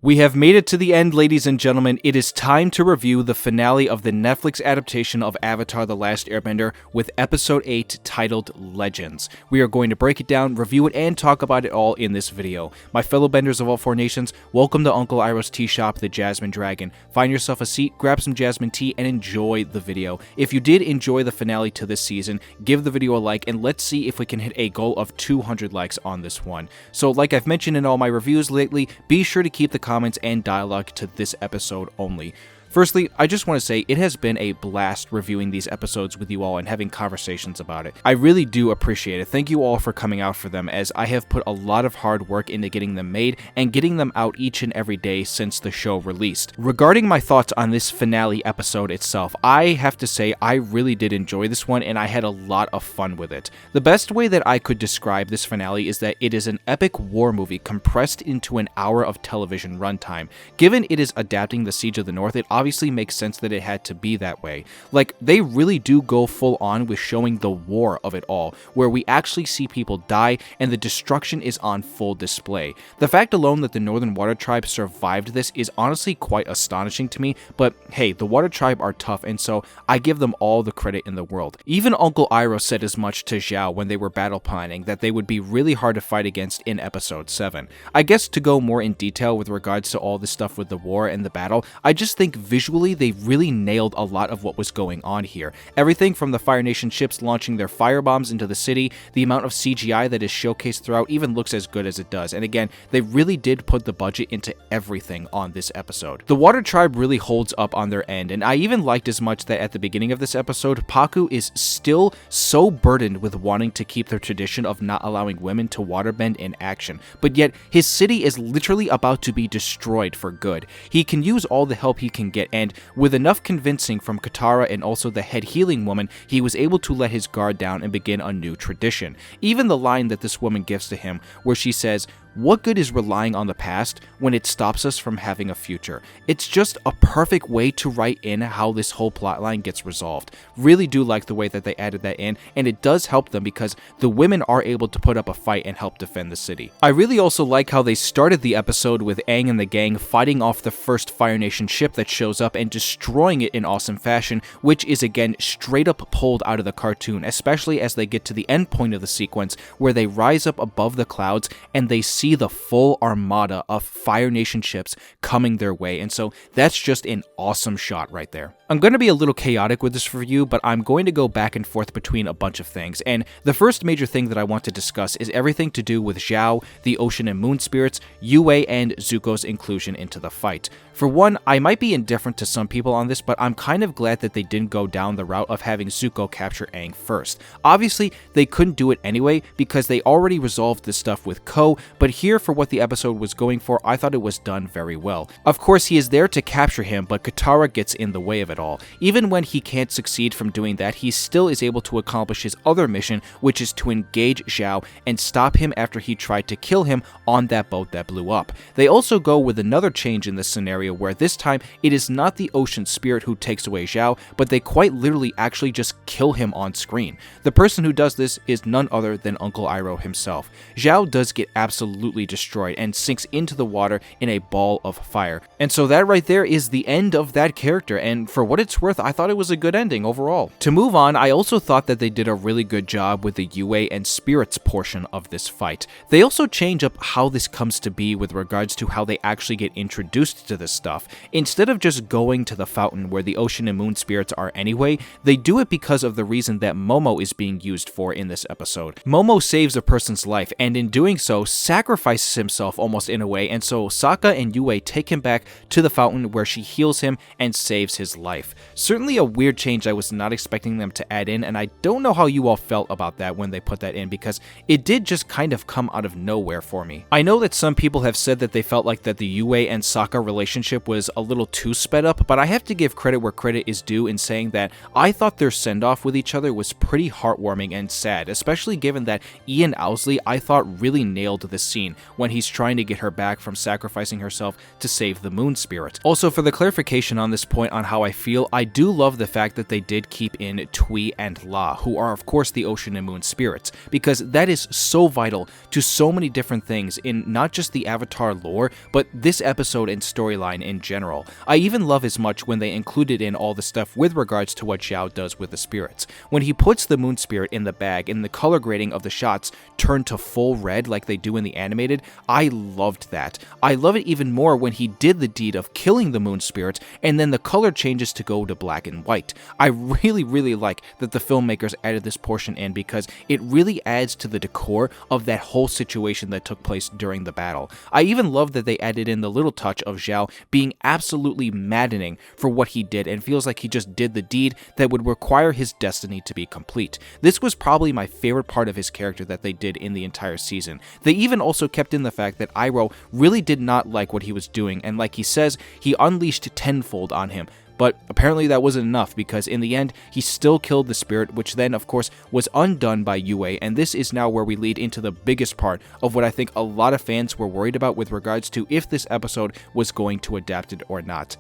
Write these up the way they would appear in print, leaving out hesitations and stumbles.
We have made it to the end, ladies and gentlemen. It is time to review the finale of the Netflix adaptation of Avatar The Last Airbender with Episode 8 titled Legends. We are going to break it down, review it, and talk about it all in this video. My fellow benders of all four nations, welcome to Uncle Iroh's tea shop, the Jasmine Dragon. Find yourself a seat, grab some jasmine tea, and enjoy the video. If you did enjoy the finale to this season, give the video a like, and let's see if we can hit a goal of 200 likes on this one. So like I've mentioned in all my reviews lately, be sure to keep the comments and dialogue to this episode only. Firstly, I just want to say it has been a blast reviewing these episodes with you all and having conversations about it. I really do appreciate it. Thank you all for coming out for them, as I have put a lot of hard work into getting them made and getting them out each and every day since the show released. Regarding my thoughts on this finale episode itself, I have to say I really did enjoy this one and I had a lot of fun with it. The best way that I could describe this finale is that it is an epic war movie compressed into an hour of television runtime. Given it is adapting the Siege of the North, it obviously makes sense that it had to be that way. Like, they really do go full on with showing the war of it all, where we actually see people die and the destruction is on full display. The fact alone that the Northern Water Tribe survived this is honestly quite astonishing to me, but hey, the Water Tribe are tough, and so I give them all the credit in the world. Even Uncle Iroh said as much to Zhao when they were battle planning, that they would be really hard to fight against in episode 7. I guess to go more in detail with regards to all this stuff with the war and the battle, I just think visually they really nailed a lot of what was going on here. Everything from the Fire Nation ships launching their firebombs into the city, the amount of CGI that is showcased throughout even looks as good as it does, and again, they really did put the budget into everything on this episode. The Water Tribe really holds up on their end, and I even liked as much that at the beginning of this episode, Pakku is still so burdened with wanting to keep their tradition of not allowing women to waterbend in action, but yet his city is literally about to be destroyed for good. He can use all the help he can get, and with enough convincing from Katara and also the head healing woman, he was able to let his guard down and begin a new tradition. Even the line that this woman gives to him, where she says, "What good is relying on the past when it stops us from having a future?" It's just a perfect way to write in how this whole plotline gets resolved. Really do like the way that they added that in, and it does help them because the women are able to put up a fight and help defend the city. I really also like how they started the episode with Aang and the gang fighting off the first Fire Nation ship that shows up and destroying it in awesome fashion, which is again straight up pulled out of the cartoon, especially as they get to the end point of the sequence where they rise up above the clouds and they see the full armada of Fire Nation ships coming their way, and so that's just an awesome shot right there. I'm going to be a little chaotic with this review, but I'm going to go back and forth between a bunch of things, and the first major thing that I want to discuss is everything to do with Zhao, the Ocean and Moon Spirits, Yue, and Zuko's inclusion into the fight. For one, I might be indifferent to some people on this, but I'm kind of glad that they didn't go down the route of having Zuko capture Aang first. Obviously, they couldn't do it anyway because they already resolved this stuff with Ko, but here for what the episode was going for, I thought it was done very well. Of course, he is there to capture him, but Katara gets in the way of it all. Even when he can't succeed from doing that, he still is able to accomplish his other mission, which is to engage Zhao and stop him after he tried to kill him on that boat that blew up. They also go with another change in this scenario where this time it is not the ocean spirit who takes away Zhao, but they quite literally actually just kill him on screen. The person who does this is none other than Uncle Iroh himself. Zhao does get absolutely destroyed and sinks into the water in a ball of fire. And so that right there is the end of that character, and for what it's worth, I thought it was a good ending overall. To move on, I also thought that they did a really good job with the Yue and Spirits portion of this fight. They also change up how this comes to be with regards to how they actually get introduced to this stuff. Instead of just going to the fountain where the Ocean and Moon Spirits are anyway, they do it because of the reason that Momo is being used for in this episode. Momo saves a person's life, and in doing so, sacrifices himself almost in a way, and so Sokka and Yue take him back to the fountain where she heals him and saves his life. Certainly a weird change I was not expecting them to add in, and I don't know how you all felt about that when they put that in, because it did just kind of come out of nowhere for me. I know that some people have said that they felt like that the Yue and Sokka relationship was a little too sped up, but I have to give credit where credit is due in saying that I thought their send-off with each other was pretty heartwarming and sad, especially given that Ian Owsley I thought really nailed this scene when he's trying to get her back from sacrificing herself to save the Moon Spirit. Also, for the clarification on this point on how I feel feel, I do love the fact that they did keep in Tui and La, who are of course the ocean and moon spirits, because that is so vital to so many different things in not just the Avatar lore, but this episode and storyline in general. I even love as much when they included in all the stuff with regards to what Zhao does with the spirits. When he puts the moon spirit in the bag and the color grading of the shots turn to full red like they do in the animated, I loved that. I love it even more when he did the deed of killing the moon spirits and then the color changes to go to black and white. I really like that the filmmakers added this portion in because it really adds to the decor of that whole situation that took place during the battle. I even love that they added in the little touch of Zhao being absolutely maddening for what he did and feels like he just did the deed that would require his destiny to be complete. This was probably my favorite part of his character that they did in the entire season. They even also kept in the fact that Iroh really did not like what he was doing, and like he says, he unleashed tenfold on him. But apparently that wasn't enough, because in the end, he still killed the spirit, which then, of course, was undone by Yue, and this is now where we lead into the biggest part of what I think a lot of fans were worried about with regards to if this episode was going to adapt it or not.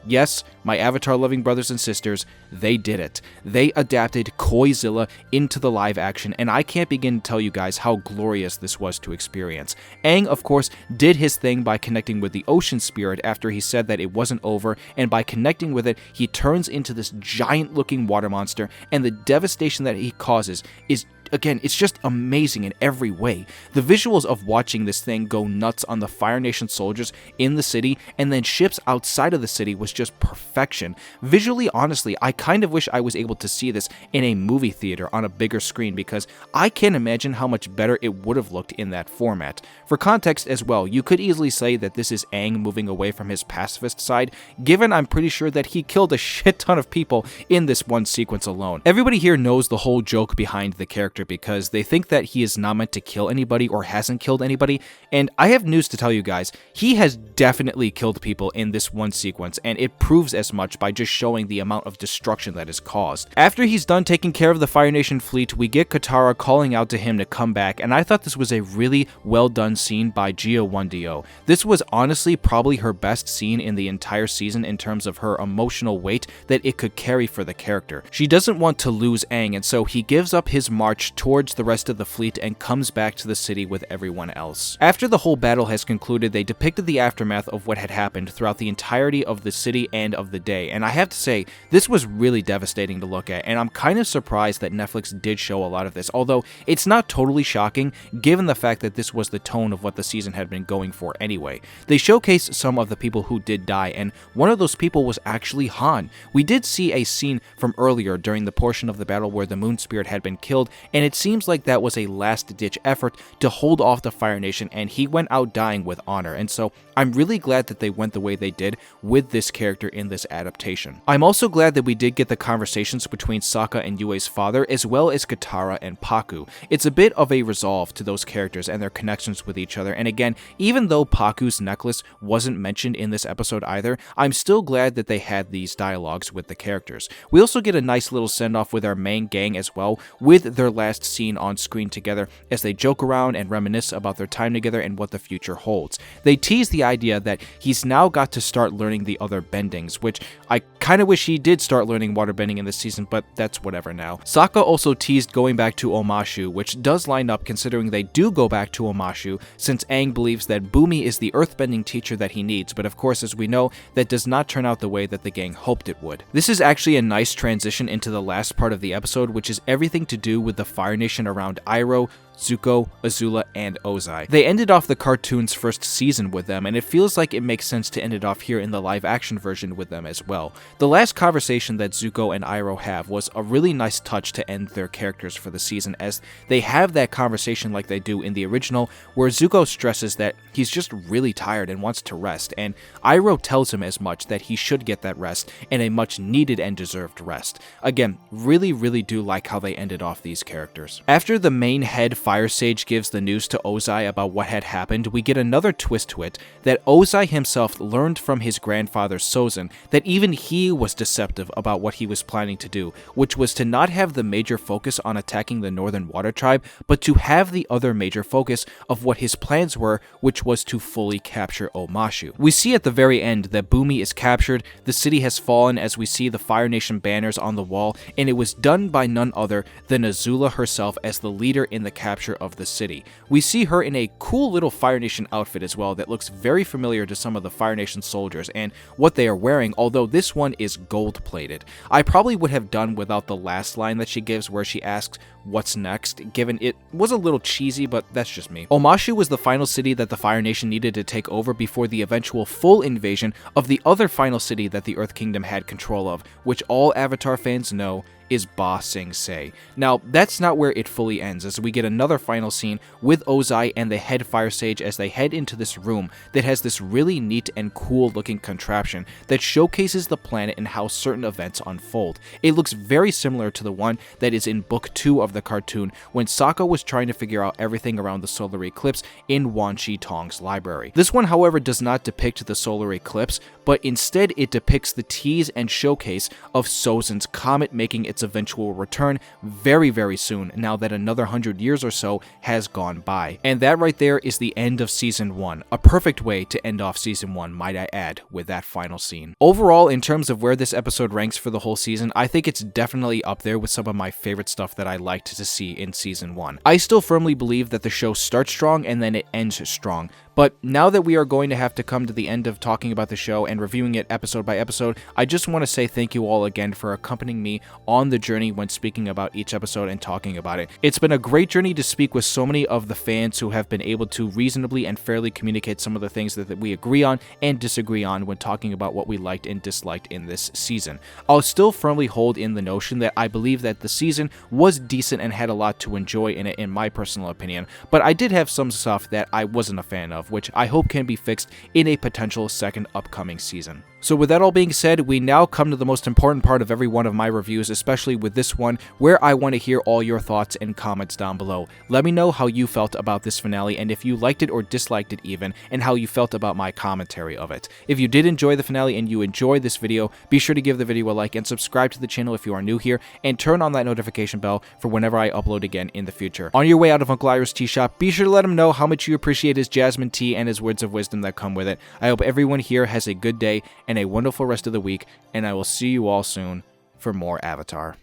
Yes, my Avatar-loving brothers and sisters, they did it. They adapted Koizilla into the live action, and I can't begin to tell you guys how glorious this was to experience. Aang, of course, did his thing by connecting with the ocean spirit after he said that it wasn't over, and by connecting with it, he turns into this giant-looking water monster, and the devastation that he causes is, again, it's just amazing in every way. The visuals of watching this thing go nuts on the Fire Nation soldiers in the city and then ships outside of the city was just perfection. Visually, honestly, I kind of wish I was able to see this in a movie theater on a bigger screen, because I can't imagine how much better it would have looked in that format. For context as well, you could easily say that this is Aang moving away from his pacifist side, given I'm pretty sure that he killed a shit ton of people in this one sequence alone. Everybody here knows the whole joke behind the character, because they think that he is not meant to kill anybody or hasn't killed anybody, and I have news to tell you guys, he has definitely killed people in this one sequence, and it proves as much by just showing the amount of destruction that is caused. After he's done taking care of the Fire Nation fleet, we get Katara calling out to him to come back, and I thought this was a really well done scene by Geo1Do. This was honestly probably her best scene in the entire season in terms of her emotional weight that it could carry for the character. She doesn't want to lose Aang, and so he gives up his march towards the rest of the fleet and comes back to the city with everyone else. After the whole battle has concluded, they depicted the aftermath of what had happened throughout the entirety of the city and of the day, and I have to say, this was really devastating to look at, and I'm kind of surprised that Netflix did show a lot of this, although it's not totally shocking given the fact that this was the tone of what the season had been going for anyway. They showcased some of the people who did die, and one of those people was actually Han. We did see a scene from earlier during the portion of the battle where the moon spirit had been killed, and it seems like that was a last-ditch effort to hold off the Fire Nation, and he went out dying with honor, and so I'm really glad that they went the way they did with this character in this adaptation. I'm also glad that we did get the conversations between Sokka and Yue's father, as well as Katara and Pakku. It's a bit of a resolve to those characters and their connections with each other, and again, even though Pakku's necklace wasn't mentioned in this episode either, I'm still glad that they had these dialogues with the characters. We also get a nice little send-off with our main gang as well, with their last scene on screen together as they joke around and reminisce about their time together and what the future holds. They tease the idea that he's now got to start learning the other bendings, which I kind of wish he did start learning waterbending in this season, but that's whatever now. Sokka also teased going back to Omashu, which does line up considering they do go back to Omashu, since Aang believes that Bumi is the earthbending teacher that he needs, but of course, as we know, that does not turn out the way that the gang hoped it would. This is actually a nice transition into the last part of the episode, which is everything to do with the Fire Nation around Iroh, Zuko, Azula, and Ozai. They ended off the cartoon's first season with them, and it feels like it makes sense to end it off here in the live-action version with them as well. The last conversation that Zuko and Iroh have was a really nice touch to end their characters for the season, as they have that conversation like they do in the original, where Zuko stresses that he's just really tired and wants to rest, and Iroh tells him as much, that he should get that rest, and a much needed and deserved rest. Again, really do like how they ended off these characters. After the main head Fire Sage gives the news to Ozai about what had happened, we get another twist to it, that Ozai himself learned from his grandfather Sozin that even he was deceptive about what he was planning to do, which was to not have the major focus on attacking the Northern Water Tribe, but to have the other major focus of what his plans were, which was to fully capture Omashu. We see at the very end that Bumi is captured, the city has fallen as we see the Fire Nation banners on the wall, and it was done by none other than Azula herself as the leader in the capture of the city. We see her in a cool little Fire Nation outfit as well that looks very familiar to some of the Fire Nation soldiers and what they are wearing, although this one is gold-plated. I probably would have done without the last line that she gives where she asks, "What's next?" given it was a little cheesy, but that's just me. Omashu was the final city that the Fire Nation needed to take over before the eventual full invasion of the other final city that the Earth Kingdom had control of, which all Avatar fans know is Ba Sing Se. Now, that's not where it fully ends, as we get another final scene with Ozai and the head Fire Sage as they head into this room that has this really neat and cool looking contraption that showcases the planet and how certain events unfold. It looks very similar to the one that is in Book 2 of the cartoon when Sokka was trying to figure out everything around the solar eclipse in Wan Shi Tong's library. This one, however, does not depict the solar eclipse, but instead it depicts the tease and showcase of Sozin's comet making its eventual return very, very soon, now that another 100 years or so has gone by. And that right there is the end of Season 1. A perfect way to end off Season 1, might I add, with that final scene. Overall, in terms of where this episode ranks for the whole season, I think it's definitely up there with some of my favorite stuff that I liked to see in Season 1. I still firmly believe that the show starts strong and then it ends strong. But now that we are going to have to come to the end of talking about the show and reviewing it episode by episode, I just want to say thank you all again for accompanying me on the journey when speaking about each episode and talking about it. It's been a great journey to speak with so many of the fans who have been able to reasonably and fairly communicate some of the things that we agree on and disagree on when talking about what we liked and disliked in this season. I'll still firmly hold in the notion that I believe that the season was decent and had a lot to enjoy in it, in my personal opinion, but I did have some stuff that I wasn't a fan of, which I hope can be fixed in a potential second upcoming season. So with that all being said, we now come to the most important part of every one of my reviews, especially with this one, where I want to hear all your thoughts and comments down below. Let me know how you felt about this finale, and if you liked it or disliked it even, and how you felt about my commentary of it. If you did enjoy the finale and you enjoyed this video, be sure to give the video a like and subscribe to the channel if you are new here, and turn on that notification bell for whenever I upload again in the future. On your way out of Uncle Iroh's tea shop, be sure to let him know how much you appreciate his jasmine tea and his words of wisdom that come with it. I hope everyone here has a good day and a wonderful rest of the week, and I will see you all soon for more Avatar.